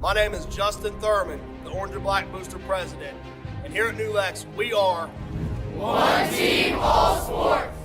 My name is Justin Thurman, the Orange and Black Booster President, and here at New Lex, we are One Team All Sports.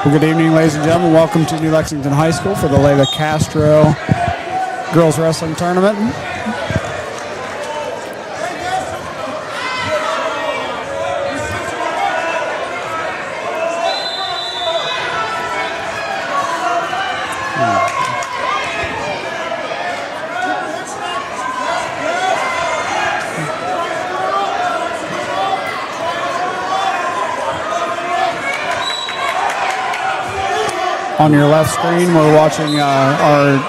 Well, good evening, ladies and gentlemen. Welcome to New Lexington High School for the Leilah Castro Girls Wrestling Tournament. On your left screen, we're watching our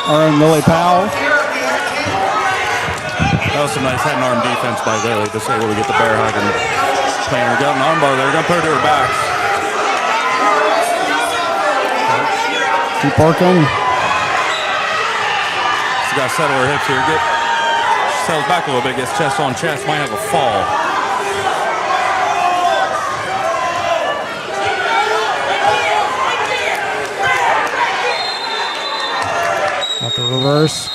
own Lily Powell. That was some nice head and arm defense by Leilah, just able to get the bear hug and playing her gut and armbar there. Gonna put her to her back. Keep working. She's got to settle her hips here. She settles back a little bit, gets chest on chest, might have a fall. Got the reverse.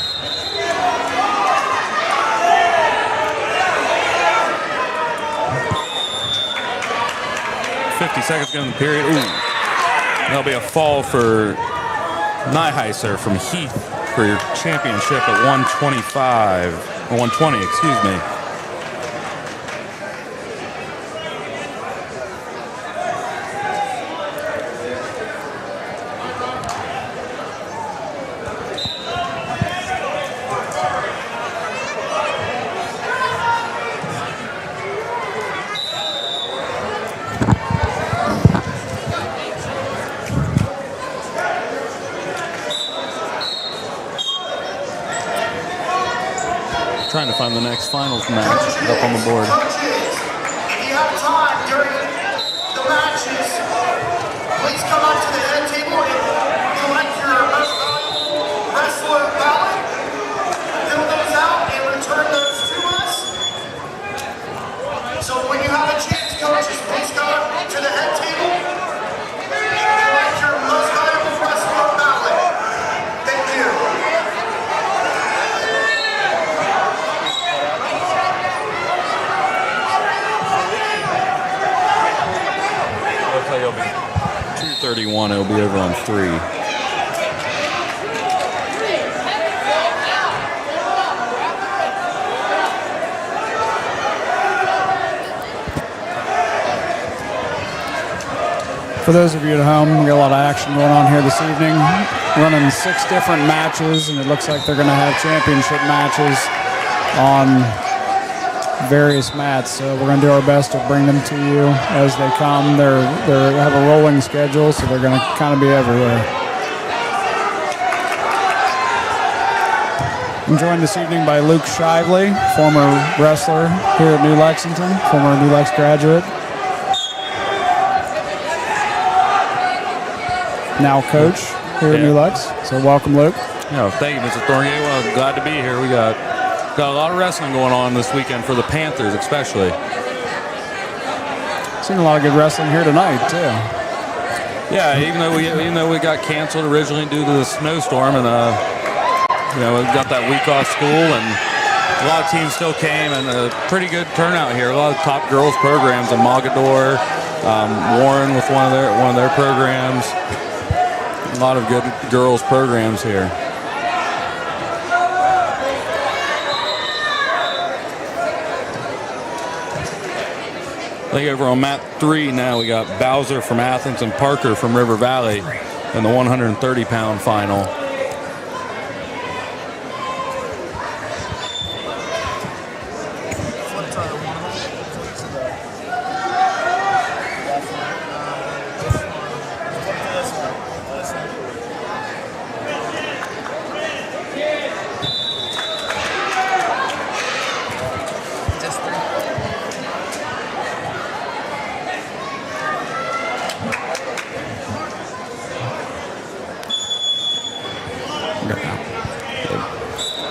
Seconds going in the period. Ooh. That'll be a fall for Nieheisser from Heath for your championship at 125, or 120, excuse me. Trying to find the next finals match up on the board. Coaches, if you have time during the matches, please come up to the head table and collect your most valuable wrestler ballot. Fill those out and return those to us. So when you have a chance, coaches, please come up to the head table and collect your most valuable wrestler ballot. Thank you. It'll be 231. It'll be over on 3. For those of you at home, we got a lot of action going on here this evening. Running 6 different matches, and it looks like they're going to have championship matches on various mats, so we're going to do our best to bring them to you as they come. They have a rolling schedule, so they're going to kind of be everywhere. I'm joined this evening by Luke Shively, former wrestler here at New Lexington, former New Lex graduate. Now coach here at New Lex, so welcome, Luke. Yeah, thank you, Mr. Thorngate. Well, glad to be here. We got a lot of wrestling going on this weekend for the Panthers, especially. Seen a lot of good wrestling here tonight too. Yeah, even though we got canceled originally due to the snowstorm, and we got that week off school, and a lot of teams still came, and a pretty good turnout here. A lot of top girls programs in Mogador, Warren with one of their programs. A lot of good girls programs here. I think over on mat 3 now we got Bowser from Athens and Parker from River Valley in the 130-pound final.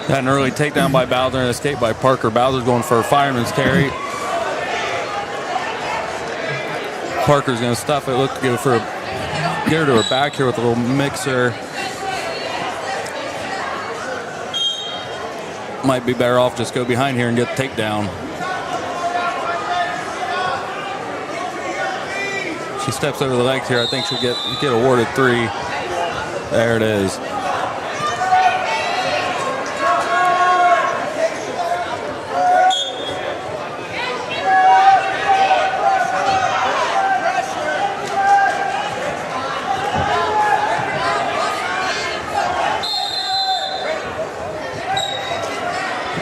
Had an early takedown by Bowser and escape by Parker. Bowser's going for a fireman's carry. Parker's going to stuff it. Look to get her to her back here with a little mixer. Might be better off just go behind here and get the takedown. She steps over the legs here. I think she'll get awarded 3. There it is.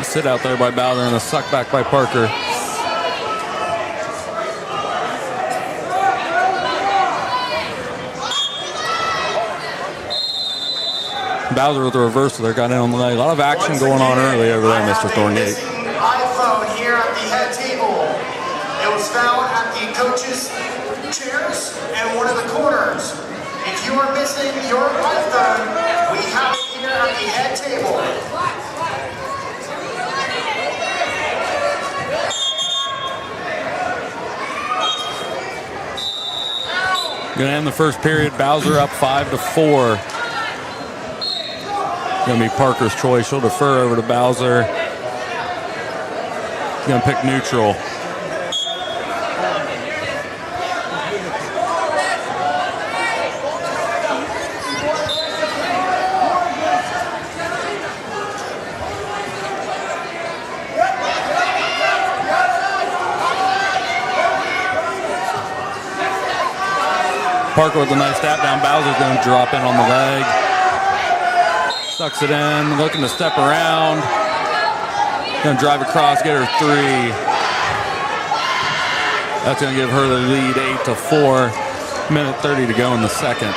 Sit out there by Bowser and a suck back by Parker. Bowser with the reversal there, got in on the leg. A lot of action going on early over there, Mr. Thorngate. iPhone here at the head table. It was found at the coaches' chairs and one of the corners. If you are missing your iPhone, we have it here at the head table. Gonna end the first period. Bowser up 5-4. Gonna be Parker's choice. She'll defer over to Bowser. He's gonna pick neutral. Parker with a nice tap down. Bowser's going to drop in on the leg. Sucks it in, looking to step around. Going to drive across, get her 3. That's going to give her the lead 8-4. Minute 30 to go in the second.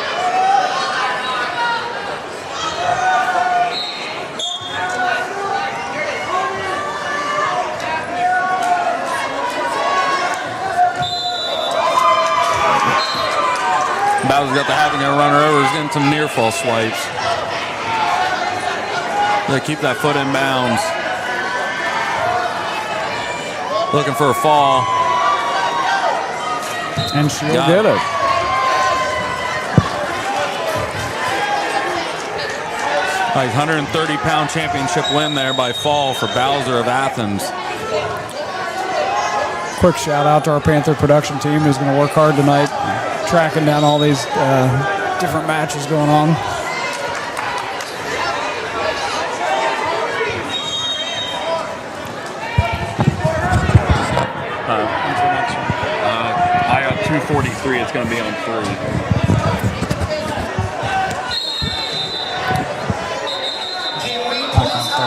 Bowser's got the habit, going to run her over. He's getting some near fall swipes. Going to keep that foot in bounds. Looking for a fall. And she'll get it. Like 130-pound championship win there by fall for Bowser of Athens. Quick shout out to our Panther production team who's going to work hard tonight, tracking down all these different matches going on. I got 243. It's going to be on 3. Can we please have a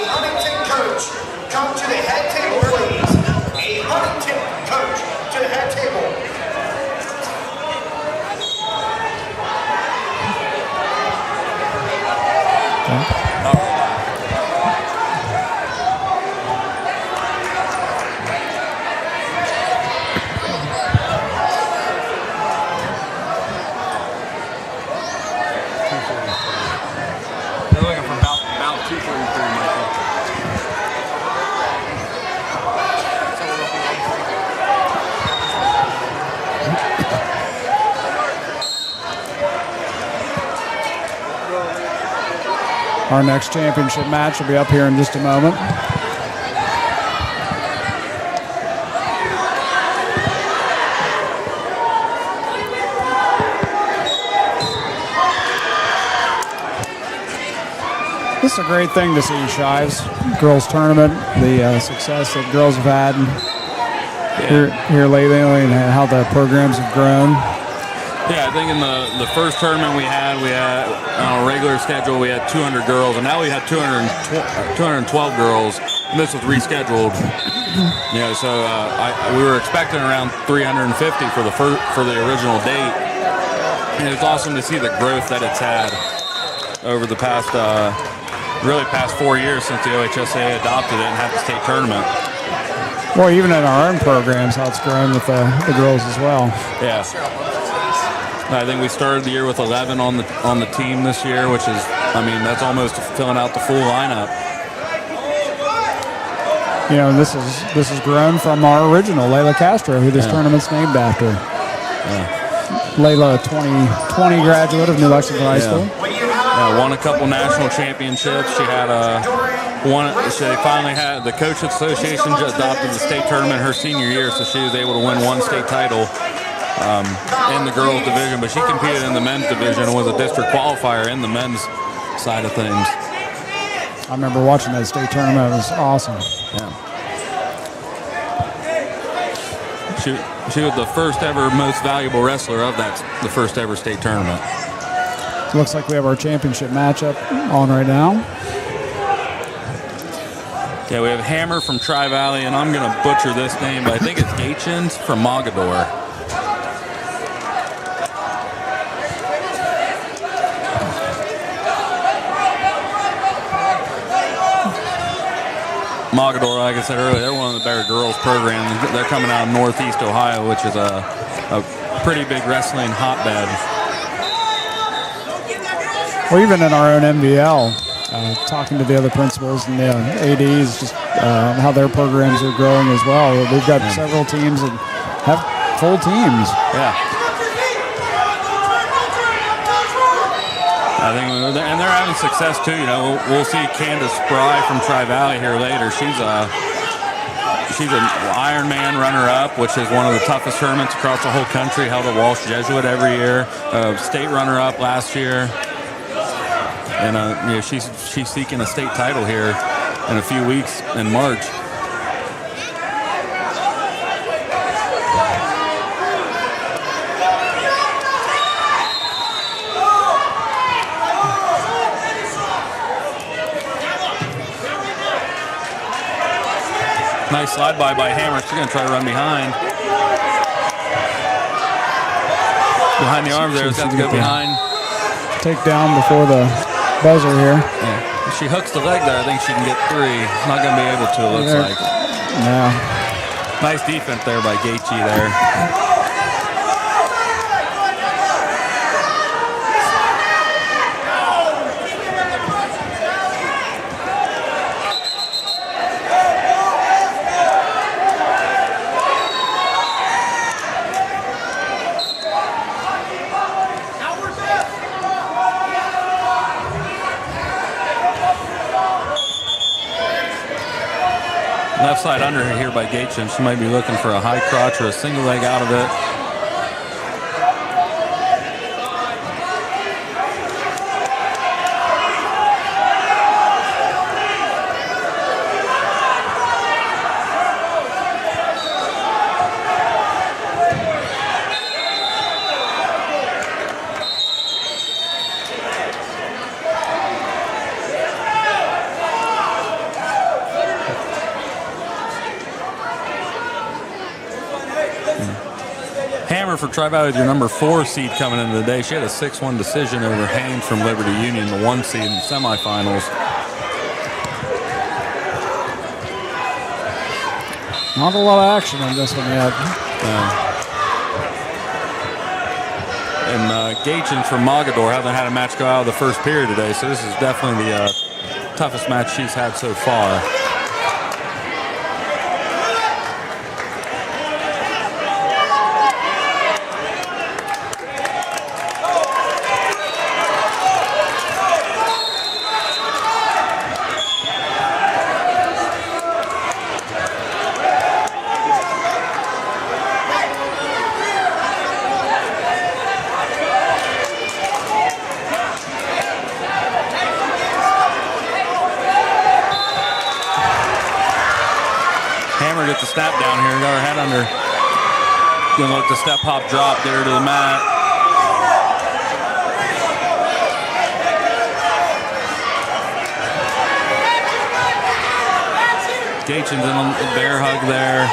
Huntington coach come to the head table, please? A Huntington coach to the head table. They're looking for about 243, Michael. Our next championship match will be up here in just a moment. This is a great thing to see, Shives. Girls tournament, the success that girls have had here lately, and how the programs have grown. Yeah, I think in the first tournament we had on a regular schedule, we had 200 girls, and now we have 212 girls, and this was rescheduled. You know, so we were expecting around 350 for the original date, and it's awesome to see the growth that it's had over the past, really past 4 years since the OHSAA adopted it and had the state tournament. Well, even in our own programs, how it's grown with the girls as well. Yeah. I think we started the year with 11 on the team this year, which is, I mean, that's almost filling out the full lineup. You know, this is grown from our original Leilah Castro, who this tournament's named after. Yeah. Leilah, 2020 graduate of New Lexington High School. Won a couple national championships. She had She finally had the Coaches Association adopted the state tournament her senior year, so she was able to win 1 state title in the girls division, but she competed in the men's division and was a district qualifier in the men's side of things. I remember watching that state tournament. It was awesome. Yeah. She was the first ever most valuable wrestler of the first ever state tournament. Looks like we have our championship matchup on right now. Yeah, we have Hammer from Tri-Valley, and I'm going to butcher this name, but I think it's Gachins from Mogador. Mogador, like I said earlier, they're one of the better girls programs. They're coming out of Northeast Ohio, which is a pretty big wrestling hotbed. Well, even in our own MVL, talking to the other principals and the ADs, just how their programs are growing as well. We've got several teams that have full teams. Yeah. I think, and they're having success too. You know, we'll see Candace Spry from Tri-Valley here later. She's an Ironman runner-up, which is one of the toughest tournaments across the whole country. Held at Walsh Jesuit every year. State runner-up last year, and you know, she's seeking a state title here in a few weeks in March. Nice slide by Hammer. She's going to try to run behind. Behind the arms there. It's got to go behind. Take down before the buzzer here. Yeah. If she hooks the leg there, I think she can get 3. Not going to be able to, it looks like. No. Nice defense there by Gaethje there. Left side under here by Gaethje. She might be looking for a high crotch or a single leg out of it. For Tri-Valley with your number 4 seed coming into the day. She had a 6-1 decision over Haynes from Liberty Union, the 1 seed in the semifinals. Not a lot of action on this one yet. And Gachins from Mogador haven't had a match go out of the first period today, so this is definitely the toughest match she's had so far. Gets the snap down here, got her head under. Gonna look the step hop drop, get her to the mat. Gachin's in a bear hug there.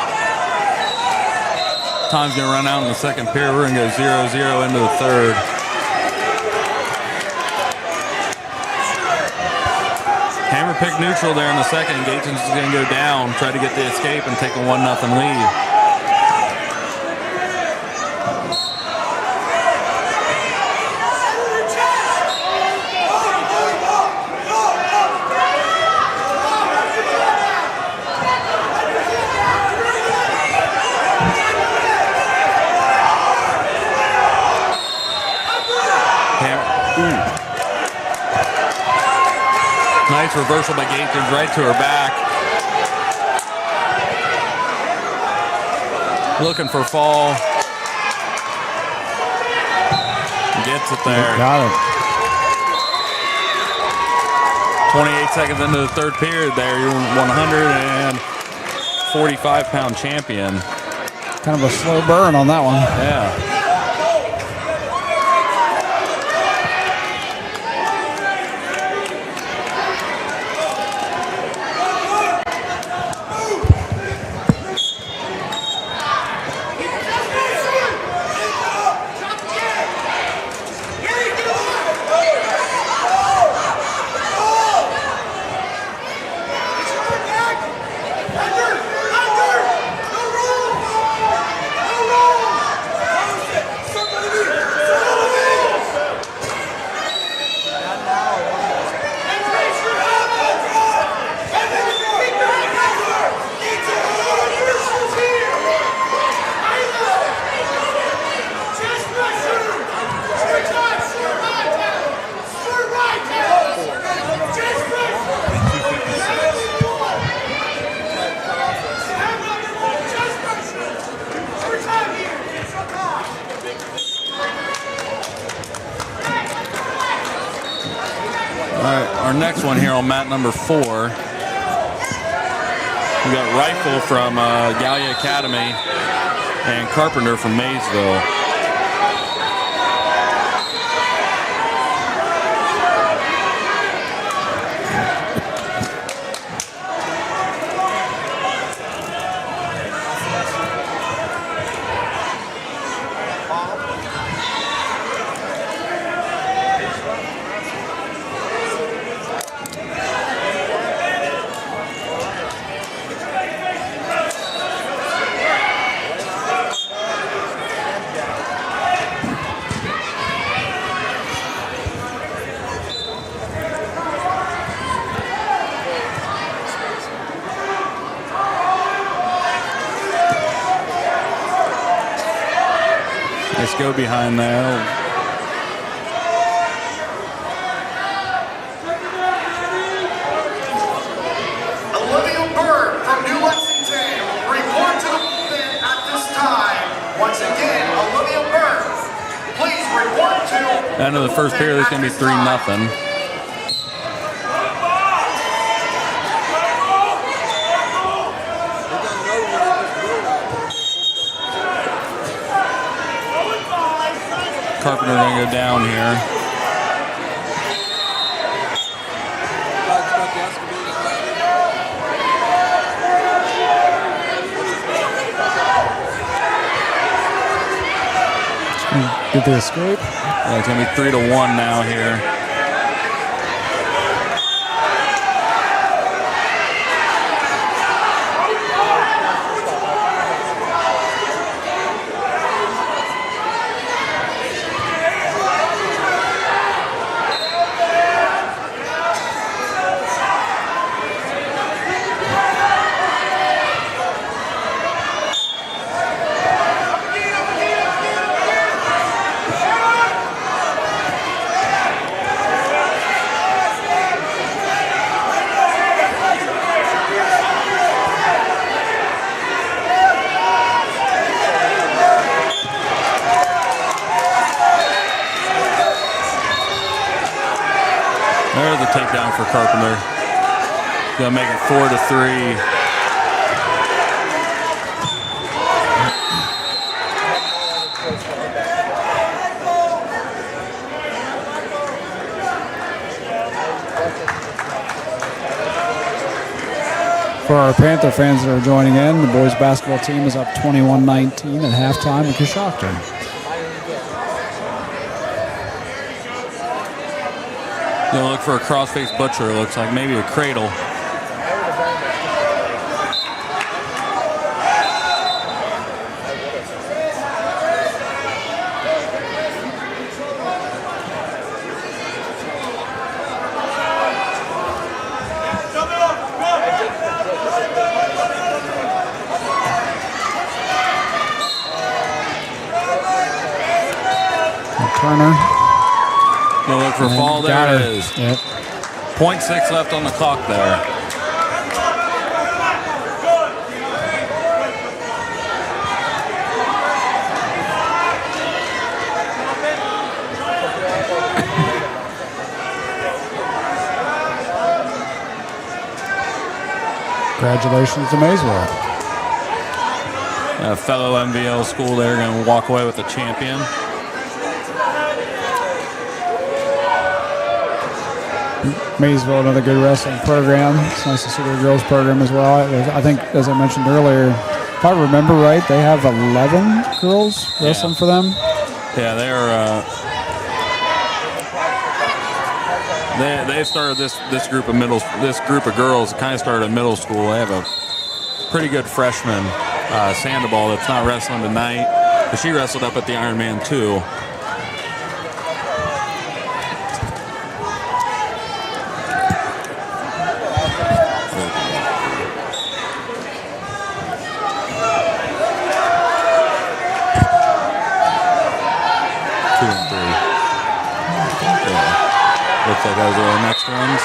Time's gonna run out in the second period. We're gonna go 0-0 into the third. Hammer picked neutral there in the second. Gachins is going to go down, try to get the escape and take a 1-0 lead. Nice reversal by Gachins right to her back. Looking for fall. Gets it there. Got it. 28 seconds into the third period there. You're 145-pound champion. Kind of a slow burn on that one. Yeah. Our next one here on mat number 4. We got Rifle from Gallia Academy and Carpenter from Maysville. Nice go behind there. Olivia Bird from New Lexington, report to the bullpen at this time. Once again, Olivia Bird, please report to End of the first period, it's going to be 3-0. Carpenter going to go down here. Did they escape? Yeah, it's going to be 3-1 now here. There's the takedown for Carpenter. Gonna make it 4-3. For our Panther fans that are joining in, the boys basketball team is up 21-19 at halftime at Coshocton. Gonna look for a cross-face butcher, it looks like. Maybe a cradle. Turner. Gonna look for a fall. There it is. Yep. 0.6 left on the clock there. Congratulations to Maysville. A fellow MVL school there going to walk away with the champion. Maysville, another good wrestling program. It's nice to see their girls program as well. I think, as I mentioned earlier, if I remember right, they have 11 girls wrestling for them. Yeah, they started this group of girls. Kind of started at middle school. They have a pretty good freshman, Sandoval, that's not wrestling tonight, but she wrestled up at the Ironman 2. Looks like those are the next ones.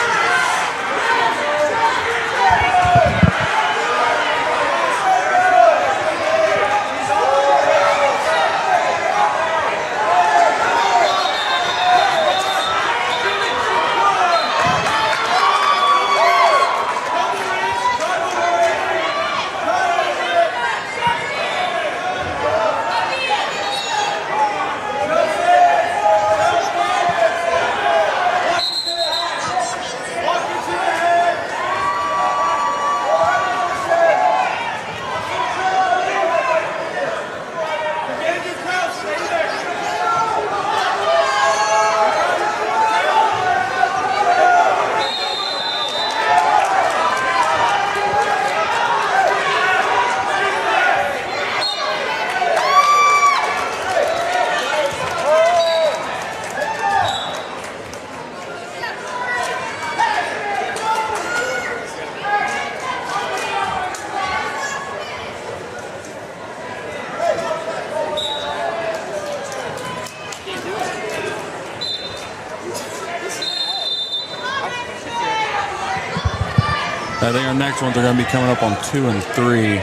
I think our next ones are going to be coming up on 2 and 3.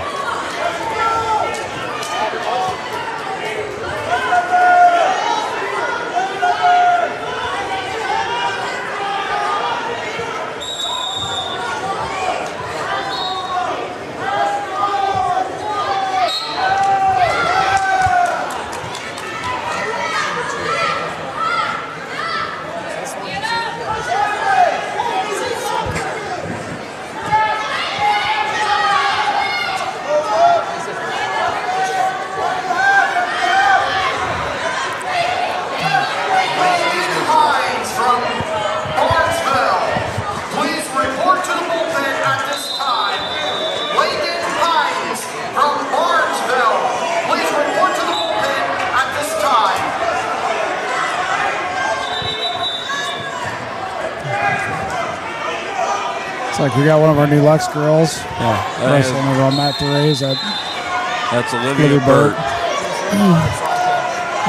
Looks like we got one of our new Lex girls. Yeah. Wrestling over on Matt Therese. That's Olivia Burt.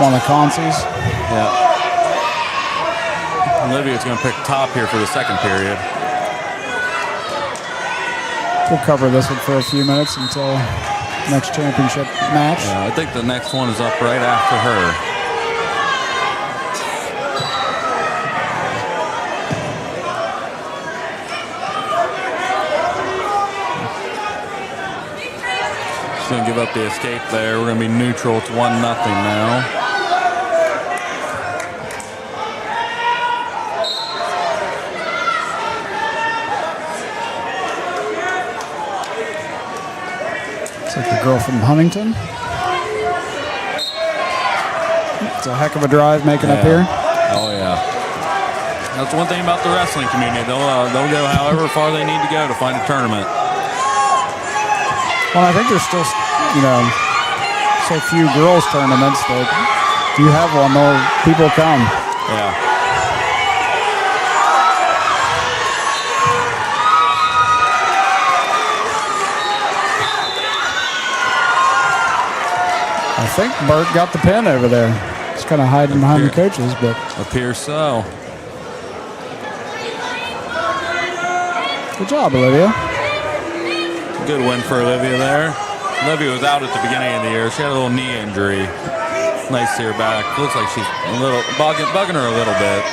One of the consies. Yeah. Olivia's going to pick top here for the second period. We'll cover this one for a few minutes until next championship match. Yeah, I think the next one is up right after her. Going to give up the escape there. We're going to be neutral. It's 1-0 now. Looks like the girl from Huntington. It's a heck of a drive making up here. Oh yeah. That's one thing about the wrestling community. They'll go however far they need to go to find a tournament. Well, I think there's still, so few girls tournaments that if you have one, more people come. Yeah. I think Bert got the pin over there. He's kind of hiding behind the coaches, but appears so. Good job, Olivia. Good win for Olivia there. Olivia was out at the beginning of the year. She had a little knee injury. Nice to see her back. Looks like she's a little bugging her a little bit.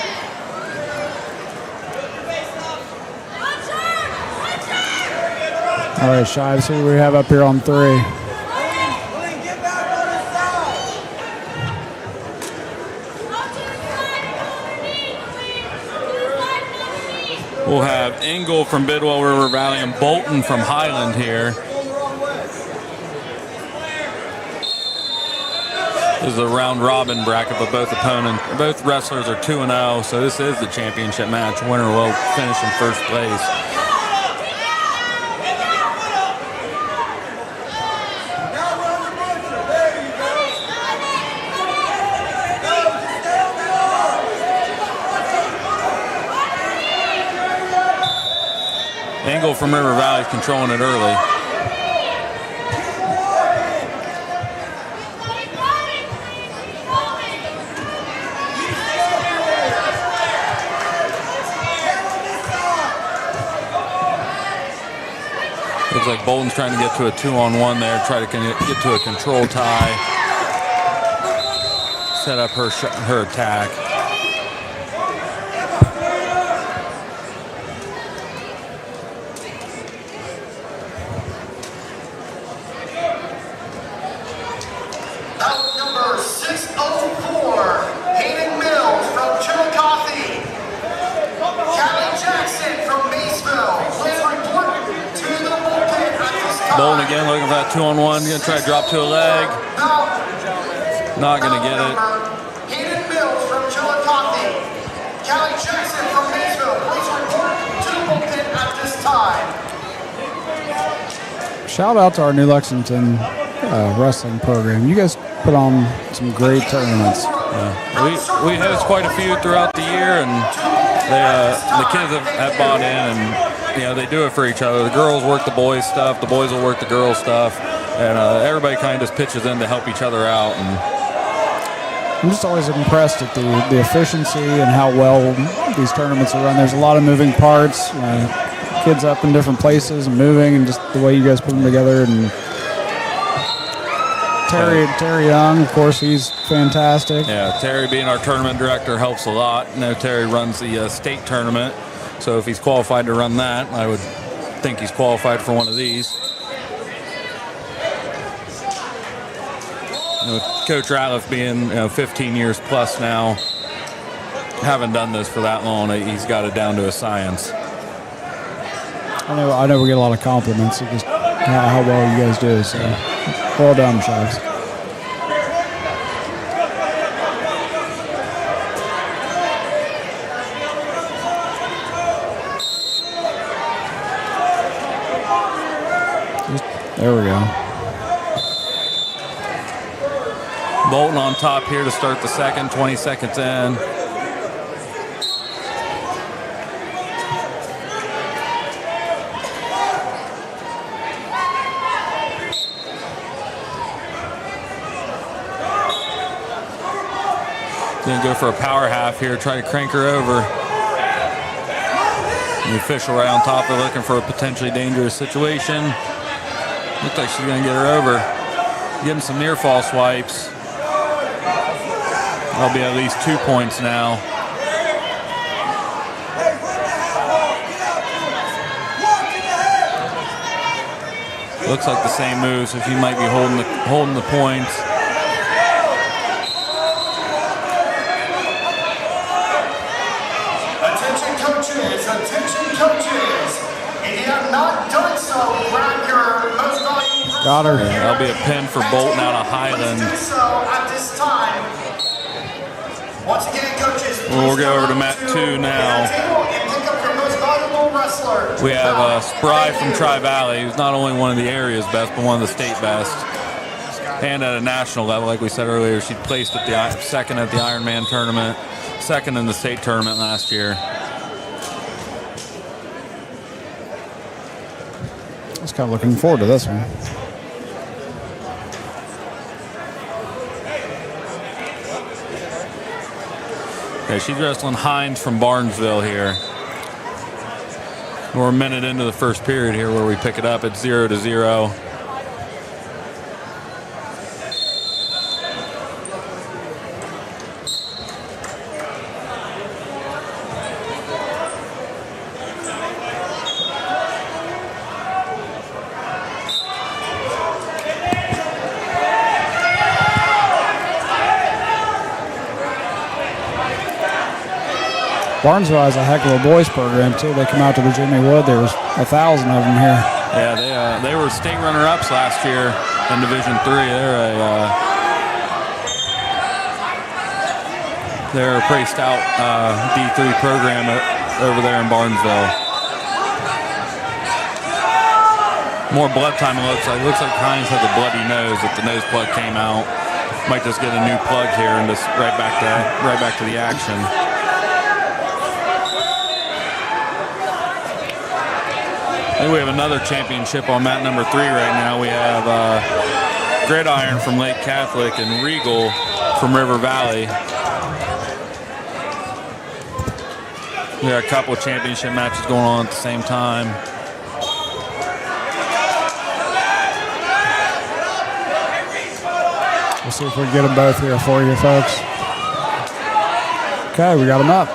All right, Shives, who do we have up here on 3? We'll have Engel from Bidwell River Valley and Bolton from Highland here. This is a round robin bracket, but both wrestlers are 2-0, so this is the championship match. Winner will finish in first place. Engel from River Valley is controlling it early. Looks like Bolton's trying to get to a 2-on-1 there, try to get to a control tie, set up her attack. Bolton again looking for that 2-on-1. Gonna try to drop to a leg. Not gonna get it. Hayden Mills from Chillicothe. Callie Jackson from Maysville. Please report to the bullpen at this time. Shout out to our new Lexington wrestling program. You guys put on some great tournaments. We host quite a few throughout the year, and the kids have bought in, and they do it for each other. The girls work the boys' stuff, the boys will work the girls' stuff, and everybody kind of just pitches in to help each other out. And I'm just always impressed at the efficiency and how well these tournaments are run. There's a lot of moving parts, kids up in different places and moving, and just the way you guys put them together. And Terry Young, of course, he's fantastic. Yeah, Terry being our tournament director helps a lot. Terry runs the state tournament, so if he's qualified to run that, I would think he's qualified for one of these. Coach Ratliff being 15 years plus now, haven't done this for that long, he's got it down to a science. I know we get a lot of compliments of just how well you guys do, so well done, Sharks. There we go. Bolton on top here to start the second, 20 seconds in. Gonna go for a power half here, try to crank her over. The official right on top of her looking for a potentially dangerous situation. Looks like she's gonna get her over. Getting some near fall swipes. That'll be at least 2 points now. Looks like the same move, so she might be holding the points. Attention coaches, if you have not done so, grab your most valuable. Got her. That'll be a pin for Bolton out of Highland. Please do so at this time. Once again, coaches, We'll go over to mat 2 now. We have Spry from Tri-Valley, who's not only one of the area's best, but one of the state best. And at a national level, like we said earlier, she placed at the second at the Ironman tournament, second in the state tournament last year. I was kind of looking forward to this one. Okay, she's wrestling Hines from Barnesville here. We're a minute into the first period here where we pick it up at 0-0. Barnesville has a heck of a boys program, too. They come out to the Jimmy Wood. There was 1,000 of them here. Yeah, they were state runner-ups last year in Division III. They're a pretty stout D3 program over there in Barnesville. More blood time it looks like. It looks like Hines has a bloody nose. If the nose plug came out, might just get a new plug here and just right back to the action. I think we have another championship on mat number 3 right now. We have Gridiron from Lake Catholic and Regal from River Valley. We got a couple of championship matches going on at the same time. We'll see if we can get them both here for you, folks. Okay, we got them up.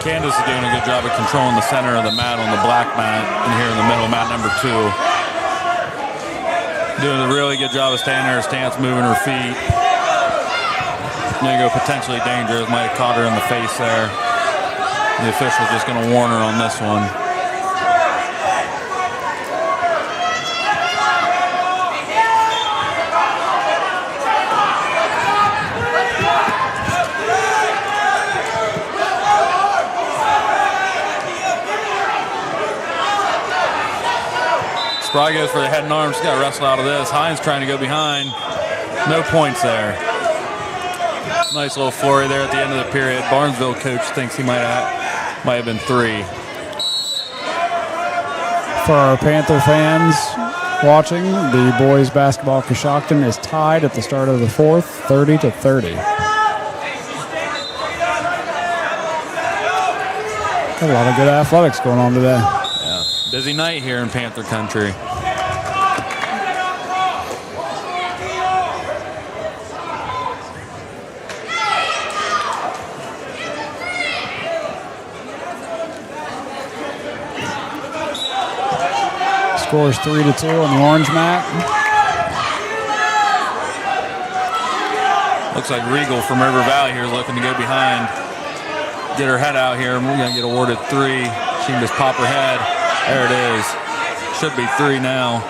Candace is doing a good job of controlling the center of the mat on the black mat, and here in the middle, mat number 2. Doing a really good job of staying in her stance, moving her feet. Gonna go potentially dangerous. Might have caught her in the face there. The official's just going to warn her on this one. Spry goes for the head and arms. She's got to wrestle out of this. Hines trying to go behind. No points there. Nice little flurry there at the end of the period. Barnesville coach thinks he might have been 3. For our Panther fans watching, the boys basketball Coshocton is tied at the start of the 4th, 30-30. Got a lot of good athletics going on today. Yeah, busy night here in Panther country. Scores 3-2 on the orange mat. Looks like Regal from River Valley here is looking to go behind. Get her head out here, and we're going to get awarded 3. She can just pop her head. There it is. Should be 3 now.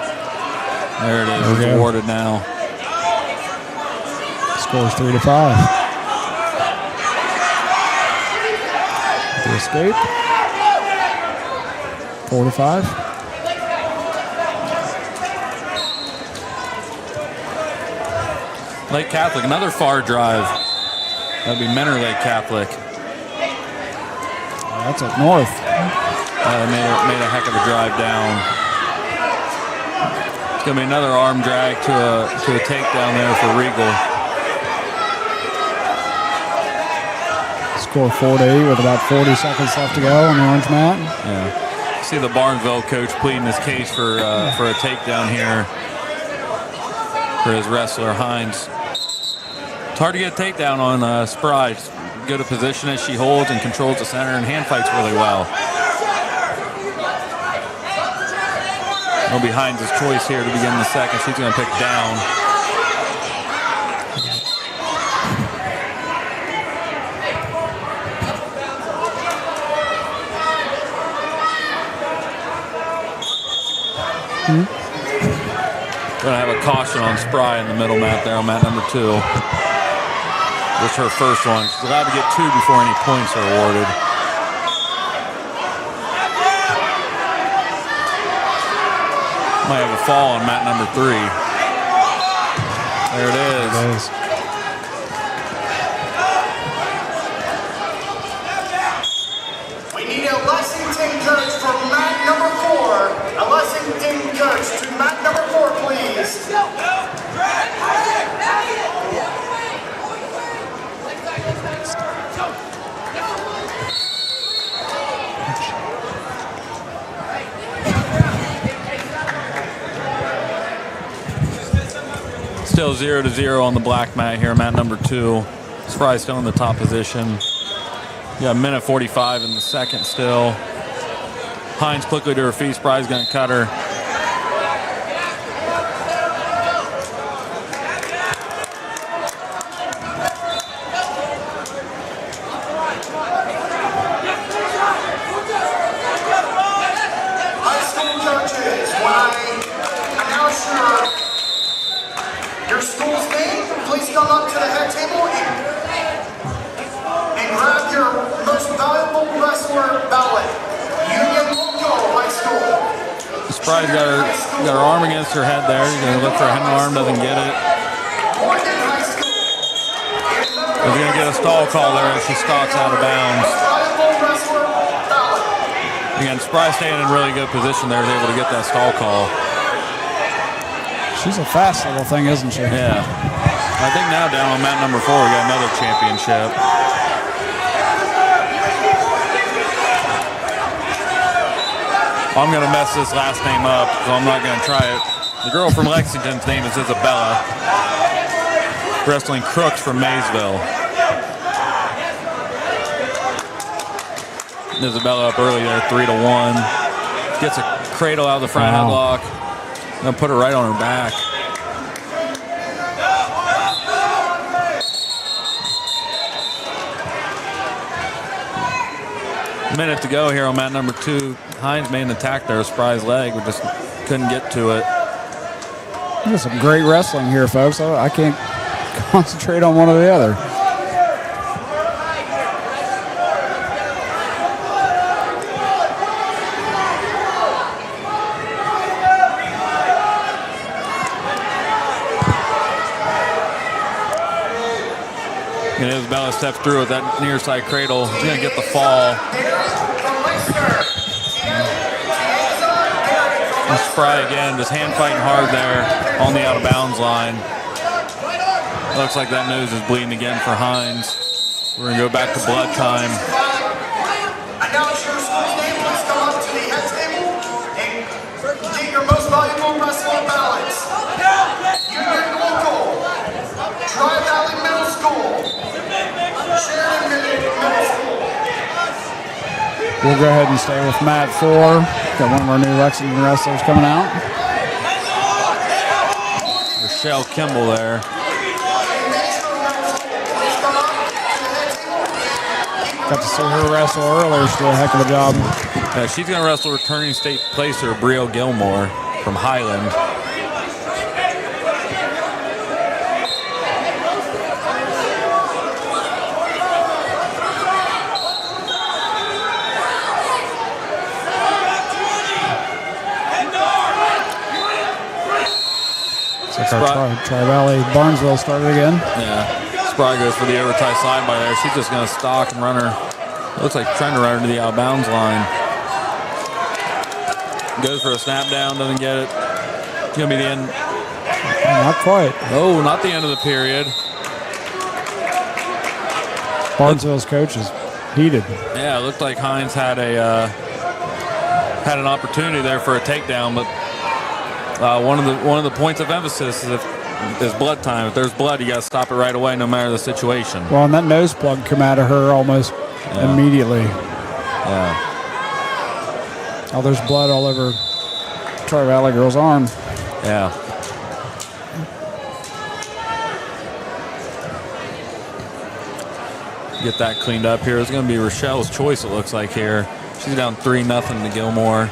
There it is. It's awarded now. Scores 3-5. The escape. 4-5. Lake Catholic, another far drive. That'd be Menor Lake Catholic. That's up north. Made a heck of a drive down. It's gonna be another arm drag to a takedown there for Regal. Score 4-8 with about 40 seconds left to go on the orange mat. Yeah. See the Barnesville coach pleading his case for a takedown here for his wrestler Hines. It's hard to get a takedown on Spry. Good a position as she holds and controls the center and hand fights really well. It'll be Hines' choice here to begin the second. She's going to pick down. Going to have a caution on Spry in the middle mat there on mat number 2. This is her first one. She's allowed to get 2 before any points are awarded. Might have a fall on mat number 3. There it is. We need a Lexington coach for mat number 4. A Lexington coach to mat number 4, please. Still 0-0 on the black mat here, mat number 2. Spry still in the top position. Yeah, 1:45 in the second still. Hines quickly to her feet. Spry's going to cut her. High school coaches, when I announce your school's name, please come up to the head table and grab your most valuable wrestler ballot. Union Local High School. Sprite's got her arm against her head there. She's going to look for a hidden arm, doesn't get it. Morgan High School. She's going to get a stall call there as she stalks out of bounds. Valuable wrestler ballot. Again, Sprite staying in really good position there, is able to get that stall call. She's a fast little thing, isn't she? Yeah. I think now down on mat number 4, we got another championship. I'm going to mess this last name up, so I'm not going to try it. The girl from Lexington's name is Isabella. Wrestling Crooks from Maysville. Isabella up early there, 3-1. Gets a cradle out of the front headlock. Gonna put her right on her back. A minute to go here on mat number 2. Hines made an attack there, Spry's leg, but just couldn't get to it. There's some great wrestling here, folks. I can't concentrate on one or the other. And Isabella steps through with that near side cradle. She's going to get the fall. And Spry again, just hand fighting hard there on the out of bounds line. Looks like that nose is bleeding again for Hines. We're going to go back to blood time. Announce your school's name. Please come up to the head table and get your most valuable wrestler ballots. Union Local, Tri-Valley Middle School, Sheridan Middle School. We'll go ahead and stay with mat 4. Got one of our new Lexington wrestlers coming out. Rochelle Kimball there. Got to see her wrestle earlier. She did a heck of a job. Yeah, she's going to wrestle returning state placer Brio Gilmore from Highland. It's like our Tri-Valley Barnesville started again. Yeah, Spry goes for the overtie slide by there. She's just going to stalk and run her. Looks like trying to run her to the out of bounds line. Goes for a snap down, doesn't get it. It's going to be the end. Not quite. Oh, not the end of the period. Barnesville's coach is heated. Yeah, it looked like Hines had an opportunity there for a takedown, but one of the points of emphasis is blood time. If there's blood, you got to stop it right away, no matter the situation. Well, and that nose plug come out of her almost immediately. Yeah. Oh, there's blood all over Tri-Valley girl's arm. Yeah. Get that cleaned up here. It's going to be Rochelle's choice, it looks like here. She's down 3-0 to Gilmore.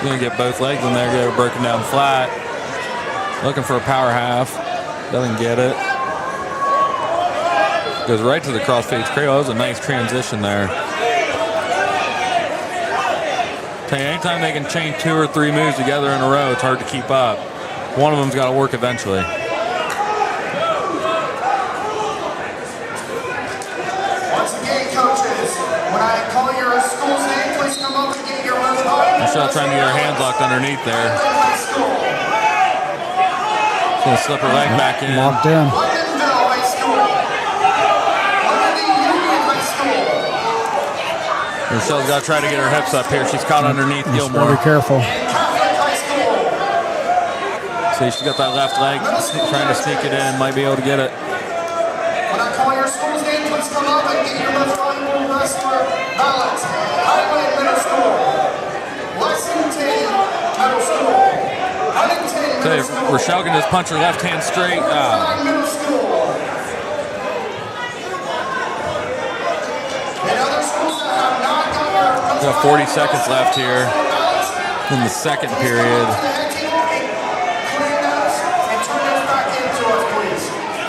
Going to get both legs in there, get her broken down flat. Looking for a power half. Doesn't get it. Goes right to the crossface cradle. That was a nice transition there. Tell you, anytime they can chain 2 or 3 moves together in a row, it's hard to keep up. One of them's got to work eventually. Once again, coaches, when I call your school's name, please come up and get your most valuable. Michelle trying to get her hands locked underneath there. She's going to slip her leg back in. Locked in. Lindenville High School. Union High School. Michelle's got to try to get her hips up here. She's caught underneath Gilmore. Be careful. Catholic High School. See, she's got that left leg trying to sneak it in. Might be able to get it. When I call please come up and get your most valuable wrestler ballots. Highway Middle School, Lexington Middle School, Huntington Middle School. Rochelle can just punch her left hand straight. Middle School. And other schools that have not got their We got 40 seconds left here in the second period.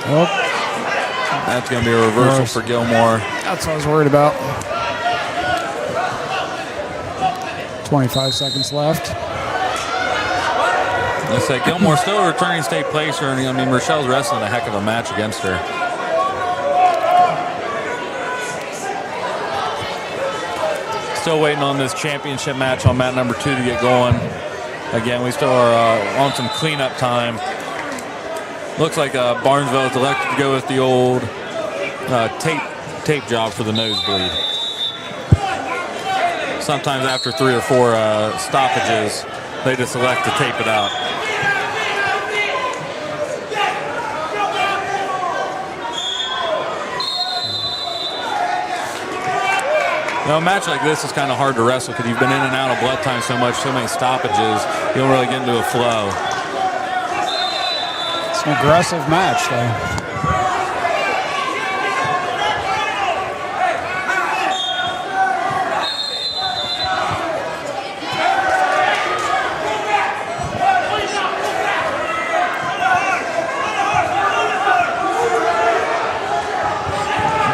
Oh, That's going to be a reversal for Gilmore. that's what I was worried about. 25 seconds left. I say Gilmore still a returning state placer, and I mean Rochelle's wrestling a heck of a match against her. Still waiting on this championship match on mat number 2 to get going. Again, we still are on some cleanup time. Looks like Barnesville has elected to go with the old tape job for the nosebleed. Sometimes after 3 or 4 stoppages, they just elect to tape it out. You know, a match like this is kind of hard to wrestle because you've been in and out of blood time so much, so many stoppages, you don't really get into a flow. It's an aggressive match, though.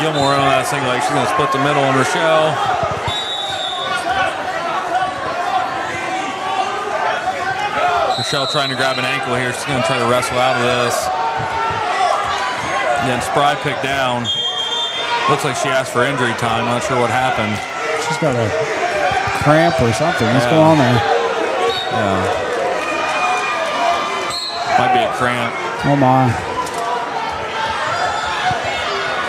Gilmore on that thing like she's going to split the middle on Rochelle. Rochelle trying to grab an ankle here. She's going to try to wrestle out of this. Then Spry picked down. Looks like she asked for injury time. Not sure what happened. She's got a cramp or something. What's going on there? Yeah. Might be a cramp. Oh, my.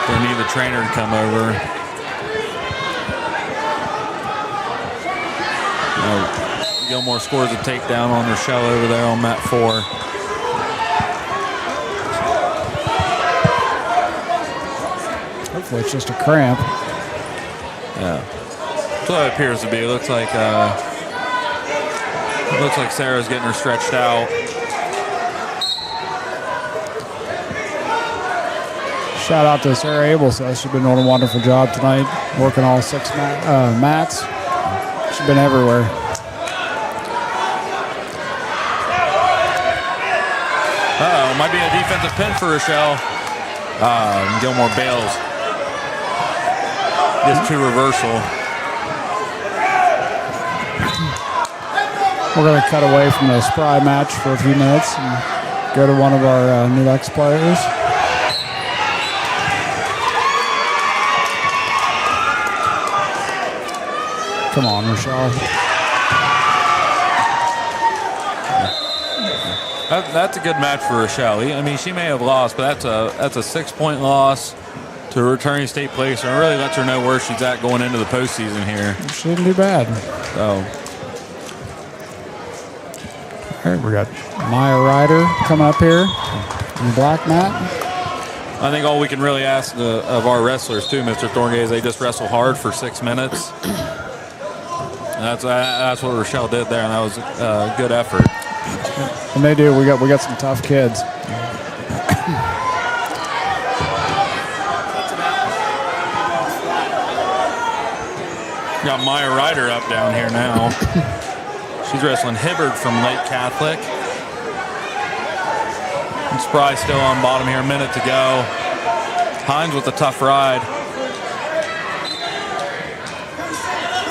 They need the trainer to come over. Gilmore scores a takedown on Rochelle over there on mat 4. Hopefully it's just a cramp. Yeah. That's what it appears to be. It looks like Sarah's getting her stretched out. Shout out to Sarah Abelseth. She's been doing a wonderful job tonight, working all 6 mats. She's been everywhere. Might be a defensive pin for Rochelle. Gilmore bails. Gets 2 reversal. We're going to cut away from the Spry match for a few minutes and go to one of our new Lex players. Come on, Rochelle. That's a good match for Rochelle. I mean, she may have lost, but that's a 6-point loss to a returning state placer. And really lets her know where she's at going into the postseason here. She didn't do bad. So, all right, we got Maya Ryder coming up here in the black mat. I think all we can really ask of our wrestlers too, Mr. Thorngate, is they just wrestle hard for 6 minutes. And that's what Rochelle did there, and that was a good effort. And they do. We got some tough kids. Got Maya Ryder up down here now. She's wrestling Hibbard from Lake Catholic. And Spry still on bottom here, a minute to go. Hines with a tough ride.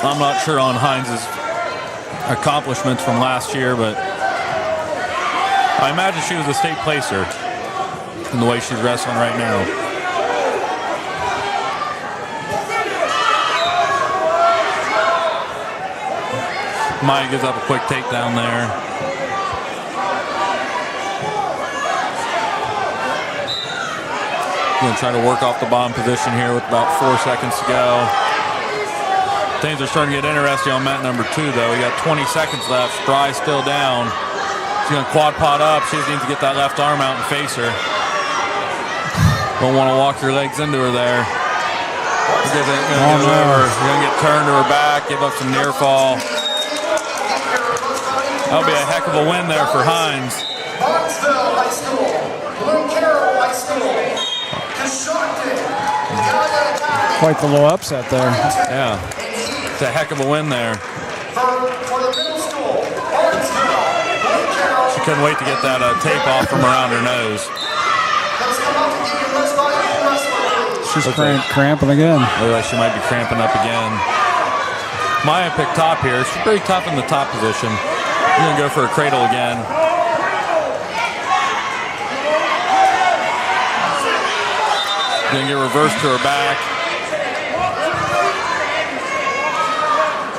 I'm not sure on Hines' accomplishments from last year, but I imagine she was a state placer in the way she's wrestling right now. Maya gives up a quick takedown there. Going to try to work off the bottom position here with about 4 seconds to go. Things are starting to get interesting on mat number 2, though. We got 20 seconds left. Spry still down. She's going to quad pot up. She just needs to get that left arm out and face her. Don't want to walk your legs into her there. Gonna get turned to her back, give up some near fall. That'll be a heck of a win there for Hines. Barnesville High School, Blue Carroll High School, Coshocton, Leilah Academy. Quite the little upset there. Yeah, it's a heck of a win there. For the middle school, Barnesville, Blue Carroll. She couldn't wait to get that tape off from around her nose. Let's come up and give you most valuable wrestler, please. She's cramping again. Looks like she might be cramping up again. Maya picked top here. She's pretty tough in the top position. We're going to go for a cradle again. Going to get reversed to her back.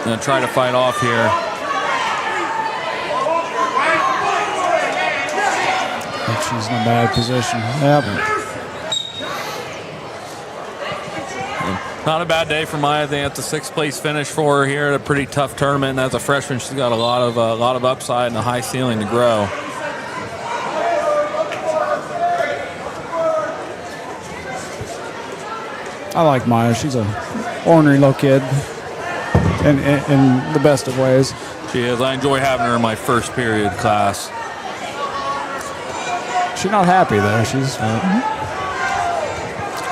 Going to try to fight off here. I think she's in a bad position. Yep. Not a bad day for Maya. I think that's a sixth-place finish for her here at a pretty tough tournament. And as a freshman, she's got a lot of upside and a high ceiling to grow. I like Maya. She's a ornery little kid in the best of ways. She is. I enjoy having her in my first period class. She's not happy though. She's.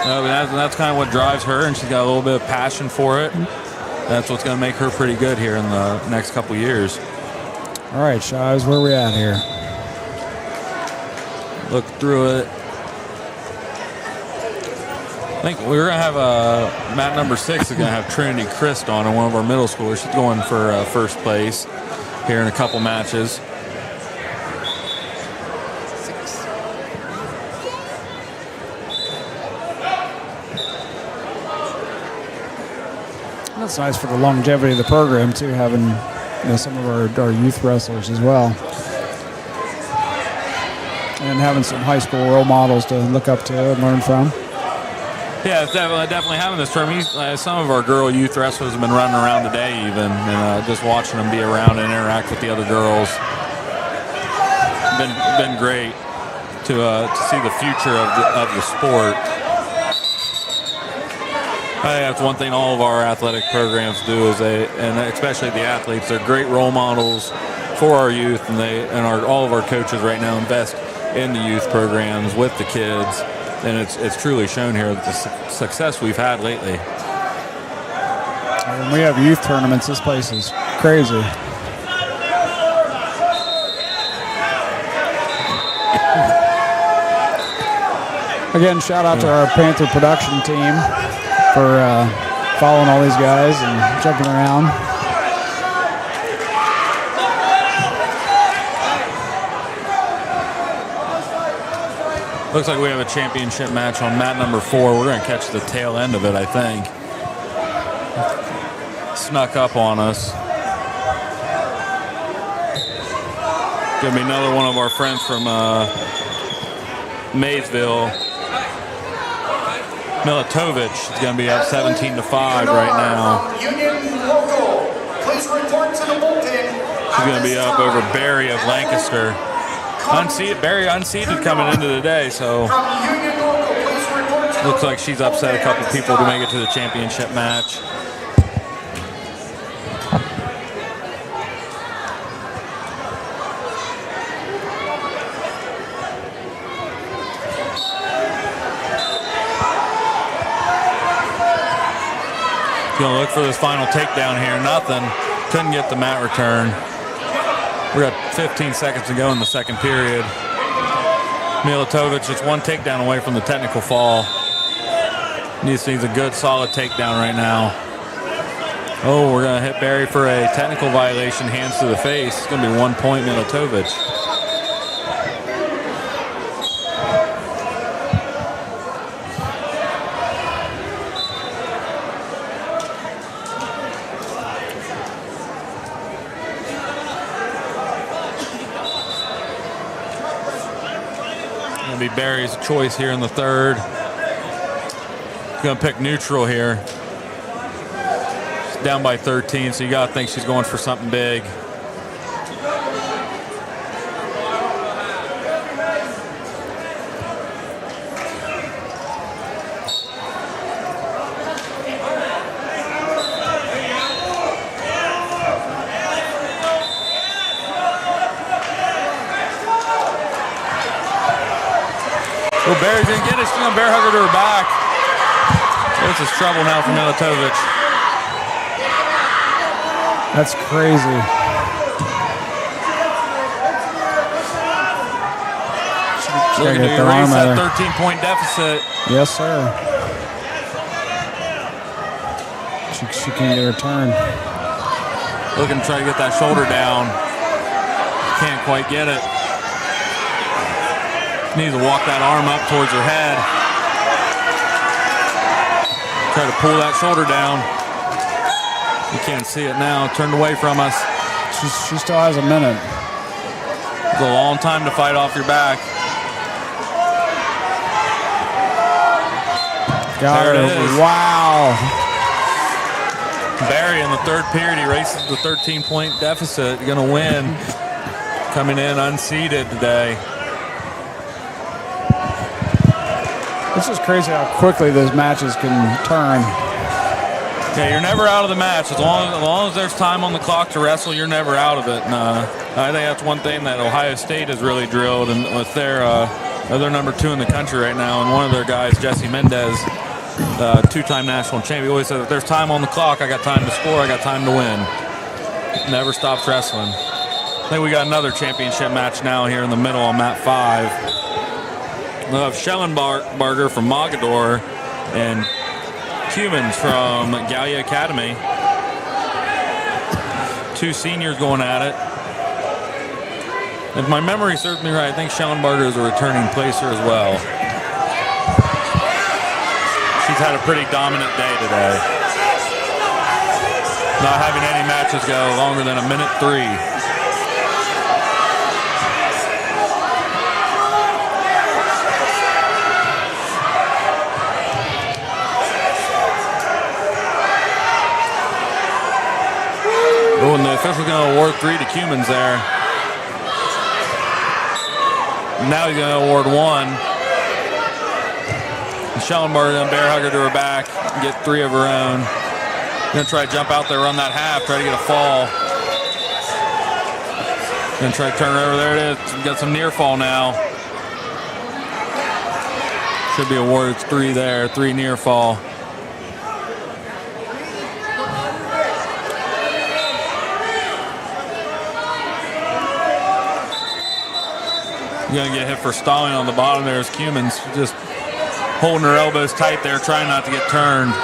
That's kind of what drives her, and she's got a little bit of passion for it. That's what's going to make her pretty good here in the next couple years. All right, Shives, where are we at here? Look through it. I think we're going to have mat number 6 is going to have Trinity Christ on in one of our middle schoolers. She's going for first place here in a couple matches. That's nice for the longevity of the program too, having some of our youth wrestlers as well, and having some high school role models to look up to and learn from. Yeah, it's definitely having this tournament. Some of our girl youth wrestlers have been running around today even, and just watching them be around and interact with the other girls. Been great to see the future of the sport. I think that's one thing all of our athletic programs do is and especially the athletes, they're great role models for our youth, and all of our coaches right now invest in the youth programs with the kids, and it's truly shown here the success we've had lately. When we have youth tournaments, this place is crazy. Again, shout out to our Panther production team for following all these guys and jumping around. Looks like we have a championship match on mat number 4. We're going to catch the tail end of it, I think. Snuck up on us. Going to be another one of our friends from Maysville. Militovic is going to be up 17-5 right now. Union local, please report to the bullpen. She's going to be up over Barry of Lancaster. Barry unseeded coming into the day, so looks like she's upset a couple people to make it to the championship match. Gonna look for this final takedown here. Nothing. Couldn't get the mat return. We got 15 seconds to go in the second period. Militovic just one takedown away from the technical fall. Needs a good solid takedown right now. Oh, we're gonna hit Barry for a technical violation, hands to the face. It's gonna be 1 point Militovic. Be Barry's choice here in the third. He's going to pick neutral here. She's down by 13, so you got to think she's going for something big. Barry's going to get it. She's going to bear hug her to her back. This is trouble now for Milatovic. That's crazy. She's looking to erase that 13-point deficit. Yes, sir. She can't get her turn. Looking to try to get that shoulder down. Can't quite get it. Needs to walk that arm up towards her head. Try to pull that shoulder down. You can't see it now. Turned away from us. She still has a minute. It's a long time to fight off your back. Got there her. it is. Wow. Barry in the third period erases the 13-point deficit. Going to win. Coming in unseeded today. This is crazy how quickly those matches can turn. Yeah, you're never out of the match. As long as there's time on the clock to wrestle, you're never out of it. And I think that's one thing that Ohio State has really drilled, and with their they're number 2 in the country right now, and one of their guys, Jesse Mendez, 2-time national champion, always said, if there's time on the clock, I got time to score, I got time to win. Never stops wrestling. I think we got another championship match now here in the middle on mat 5. We'll have Schellenbarger from Mogador and Cumans from Gallia Academy. 2 seniors going at it. If my memory serves me right, I think Schellenbarger is a returning placer as well. She's had a pretty dominant day today. Not having any matches go longer than 1:03. Oh, and the official's going to award 3 to Cumans there. Now he's going to award 1. Schellenbarger going to bear hug her to her back and get 3 of her own. Going to try to jump out there, run that half, try to get a fall. Going to try to turn her over. There it is. We've got some near fall now. Should be awarded 3 there, 3 near fall. Going to get hit for stalling on the bottom there is Cumans. Just holding her elbows tight there, trying not to get turned.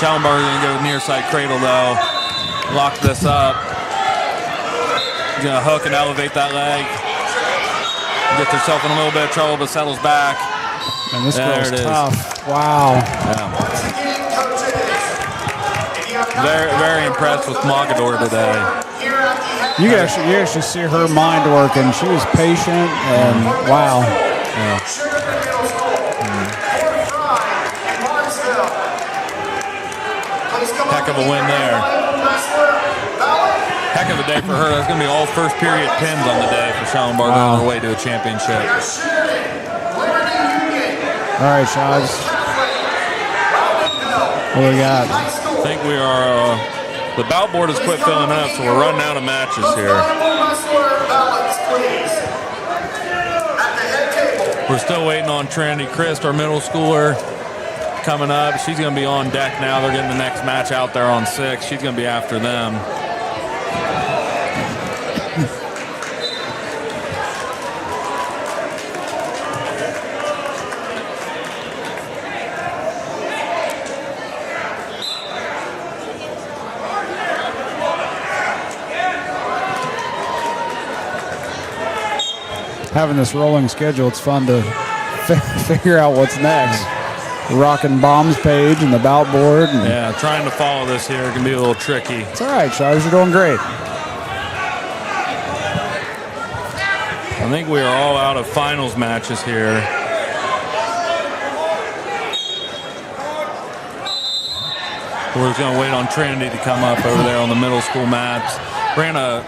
Schellenbarger going to go near side cradle though. Lock this up. Going to hook and elevate that leg. Gets herself in a little bit of trouble, but settles back. And this girl's tough. Wow. Yeah. Very, very impressed with Mogador today. You actually see her mind working. She was patient and wow. Yeah. Heck of a win there. Heck of a day for her. That's going to be all first period pins on the day for Schellenbarger on her way to a championship. All right, Shaws. What do we got? I think we are, the bout board has quit filling up, so we're running out of matches here. We're still waiting on Trinity Christ, our middle schooler, coming up. She's going to be on deck now. They're getting the next match out there on 6. She's going to be after them. Having this rolling schedule, it's fun to figure out what's next. Rocking bombs page and the bout board. And yeah, trying to follow this here can be a little tricky. It's all right, Shaws. You're doing great. I think we are all out of finals matches here. We're just going to wait on Trinity to come up over there on the middle school mats. Ran a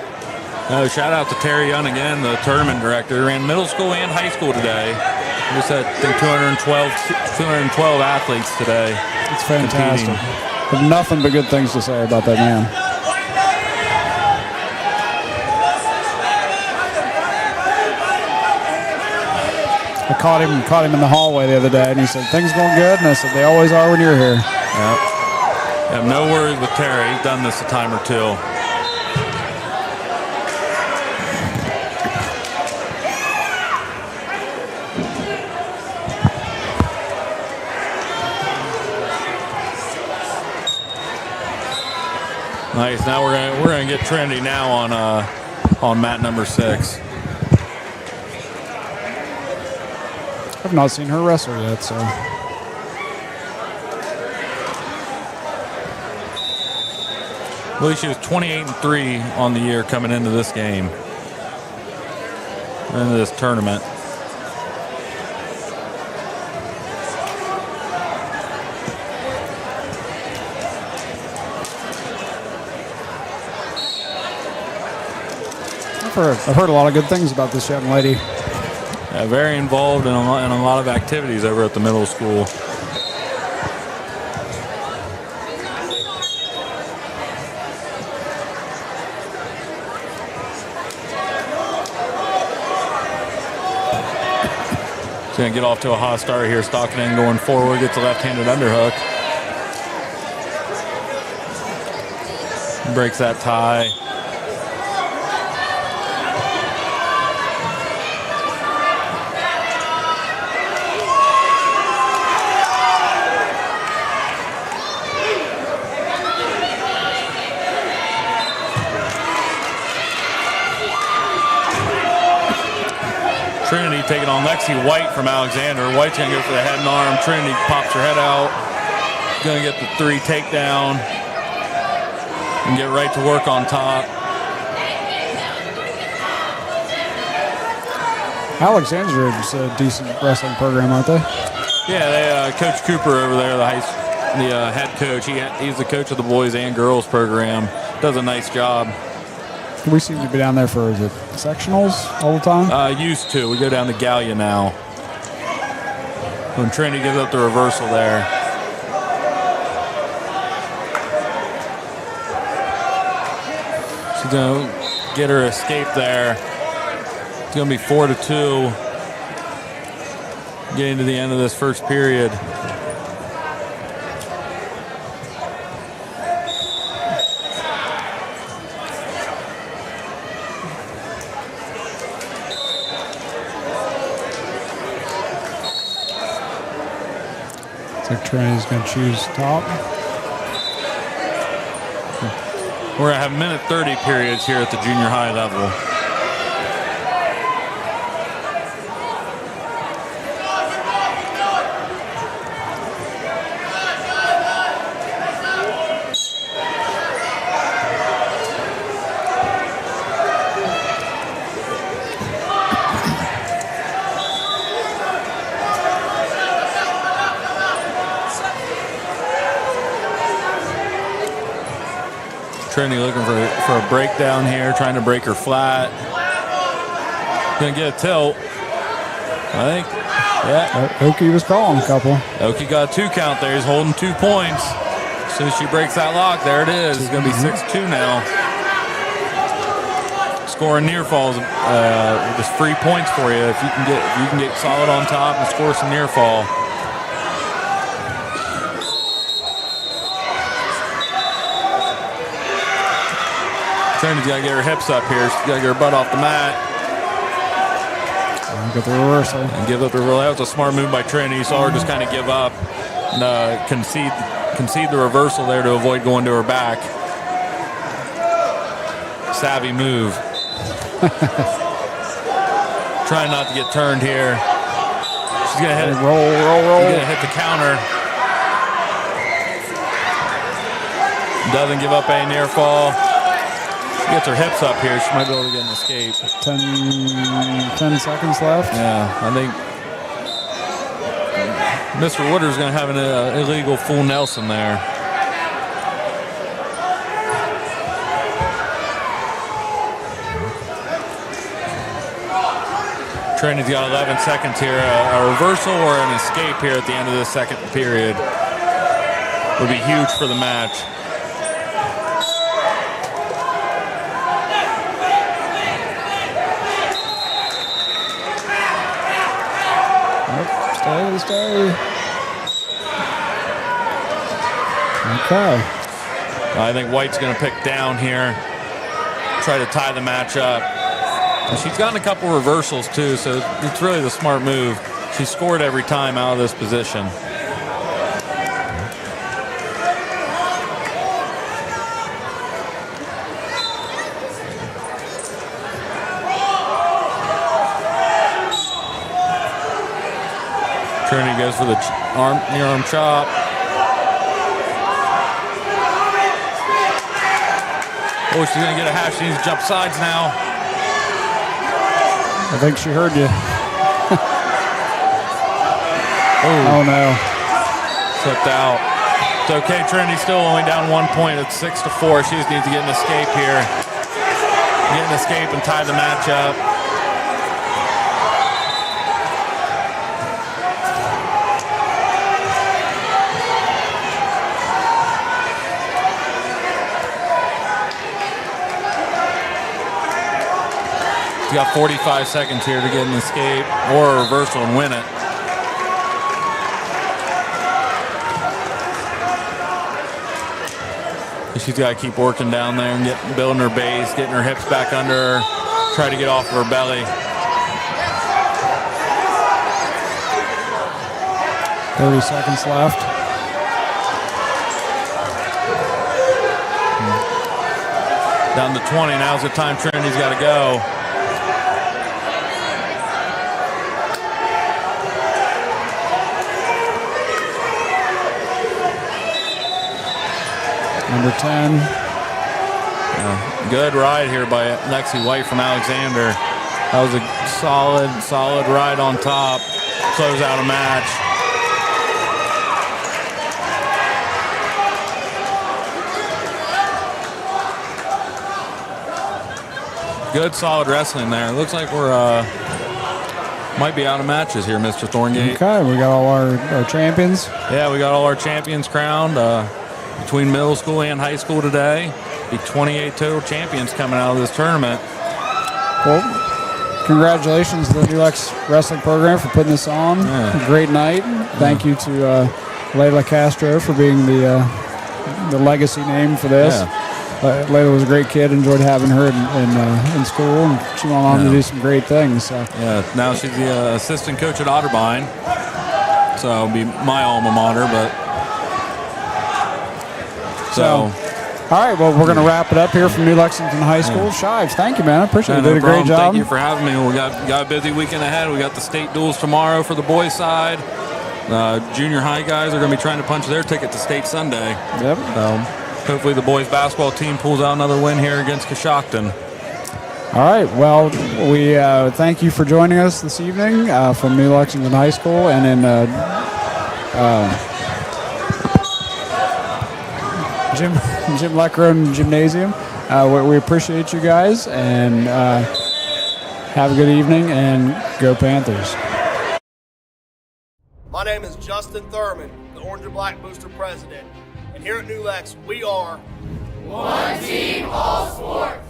shout out to Terry Young again, the tournament director. Ran middle school and high school today. We just had 212 athletes today. It's fantastic. Competing. I have nothing but good things to say about that man. I caught him in the hallway the other day, and he said, things going good? And I said, they always are when you're here. Yep. I have no worries with Terry. He's done this a time or two. Nice. Now we're gonna get Trinity now on mat number 6. I've not seen her wrestle yet, so. I believe she was 28-3 on the year coming into this game, into this tournament. I've heard a lot of good things about this young lady. Yeah, very involved in a lot of activities over at the middle school. She's going to get off to a hot start here. Stockton going forward, gets a left-handed underhook. Breaks that tie. Trinity taking on Lexi White from Alexander. White's going to go for the head and arm. Trinity pops her head out. Going to get the 3 takedown. And get right to work on top. Alexandria's a decent wrestling program, aren't they? Yeah, they Coach Cooper over there, the head coach. He's the coach of the boys and girls program. Does a nice job. We seem to be down there for, is it sectionals all the time? Used to. We go down to Gallia now. When Trinity gives up the reversal there. She's going to get her escape there. It's going to be 4-2. Getting to the end of this first period. Looks like Trinity's going to choose top. We're going to have minute 30 periods here at the junior high level. Trinity looking for a breakdown here, trying to break her flat. Gonna get a tilt. I think, yeah. Oki was calling a couple. Oki got a 2 count there. He's holding 2 points. As soon as she breaks that lock, there it is. It's gonna be 6-2 now. Scoring near falls, just free points for you if you can get solid on top and score some near fall. Trinity's got to get her hips up here. She's got to get her butt off the mat. Get the reversal. And give up the reversal. That was a smart move by Trinity. You saw her just kind of give up and concede the reversal there to avoid going to her back. Savvy move. Trying not to get turned here. She's going to hit it. Roll. She's going to hit the counter. Doesn't give up any near fall. She gets her hips up here. She might be able to get an escape. 10 seconds left. Yeah, I think Mr. Woodard's going to have an illegal full Nelson there. Trinity's got 11 seconds here. A reversal or an escape here at the end of the second period would be huge for the match. Stay. Okay. I think White's going to pick down here, try to tie the match up. And she's gotten a couple reversals too, so it's really the smart move. She scored every time out of this position. Trinity goes for the near arm chop. Oh, she's going to get a half. She needs to jump sides now. I think she heard you. Oh, no. Slipped out. It's okay. Trinity's still only down 1 point. It's 6-4. She just needs to get an escape here. Get an escape and tie the match up. She's got 45 seconds here to get an escape or a reversal and win it. She's got to keep working down there and building her base, getting her hips back under her, try to get off of her belly. 30 seconds left. Down to 20. Now's the time Trinity's got to go. Number 10. Good ride here by Lexi White from Alexander. That was a solid ride on top. Close out a match. Good solid wrestling there. Looks like we're might be out of matches here, Mr. Thorngate. Okay, we got all our champions. Yeah, we got all our champions crowned. Between middle school and high school today. Be 28 total champions coming out of this tournament. Well, congratulations to the New Lex Wrestling Program for putting this on. Yeah. A great night. Thank you to Leilah Castro for being the legacy name for this. Yeah. Leilah was a great kid. Enjoyed having her in school, and she went on to do some great things. So. Yeah, now she's the assistant coach at Otterbein. So it'll be my alma mater, but... So, all right, well, we're going to wrap it up here from New Lexington High School. Shives, thank you, man. I appreciate it. You did a great job. Thank you for having me. We got a busy weekend ahead. We got the state duels tomorrow for the boys' side. Junior high guys are going to be trying to punch their ticket to state Sunday. Yep. So hopefully the boys' basketball team pulls out another win here against Coshocton. All right, well, we thank you for joining us this evening from New Lexington High School and in Jim Leckron Gymnasium. We appreciate you guys, and have a good evening, and go Panthers. My name is Justin Thurman, the Orange and Black Booster President, and here at New Lex, we are One team, all sports.